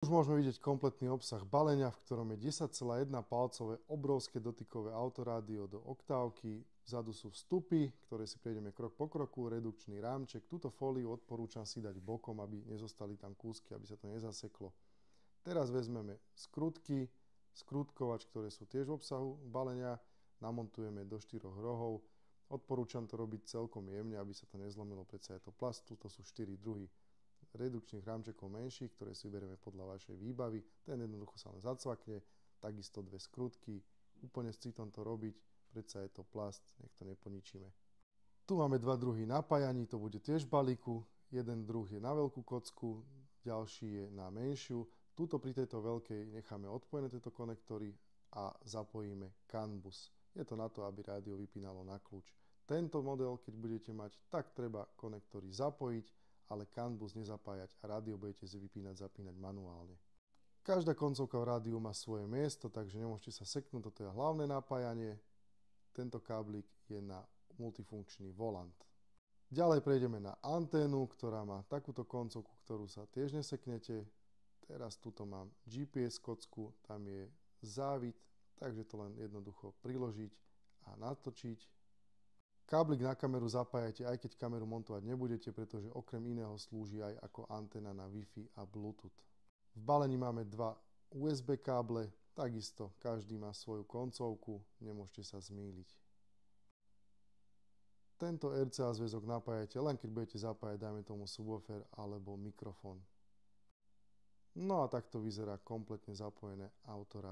Už môžeme vidieť kompletný obsah balenia, v ktorom je 10,1 palcové obrovské dotykové autorádio do oktávky. Vzadu sú vstupy, ktoré si prejdeme krok po kroku, redukčný rámček. Túto fóliu odporúčam si dať bokom, aby nezostali tam kúsky, aby sa to nezaseklo. Teraz vezmeme skrutky, skrutkovač, ktoré sú tiež v obsahu balenia, namontujeme do 4 rohov. Odporúčam to robiť celkom jemne, aby sa to nezlomilo, predsa je to plast. Tuto sú 4 druhy redukčných rámčekov menších, ktoré si vyberieme podľa vašej výbavy. Ten jednoducho sa len zacvakne, takisto 2 skrutky. Úplne s citom to robiť, predsa je to plast, nech to neponičíme. Tu máme 2 druhy napájaní, to bude tiež v balíku. Jeden druh je na veľkú kocku, ďalší je na menšiu. Tuto pri tejto veľkej necháme odpojené tieto konektory a zapojíme CAN bus. Je to na to, aby rádio vypínalo na kľúč. Tento model, keď budete mať, tak treba konektory zapojiť, ale CAN bus nezapájať a rádio budete vypínať, zapínať manuálne. Každá koncovka v rádiu má svoje miesto, takže nemôžete sa seknúť, toto je hlavné napájanie. Tento káblik je na multifunkčný volant. Ďalej prejdeme na anténu, ktorá má takúto koncovku, ktorú sa tiež neseknete. Teraz tuto mám GPS kocku, tam je závit, takže to len jednoducho priložiť a natočiť. Káblik na kameru zapájate, aj keď kameru montovať nebudete, pretože okrem iného slúži aj ako anténa na Wi-Fi a Bluetooth. V balení máme 2 USB káble, takisto každý má svoju koncovku, nemôžete sa zmýliť. Tento RCA zväzok napájate len keď budete zapájať, dajme tomu subwoofer alebo mikrofón. No a takto vyzerá kompletne zapojené autorádio.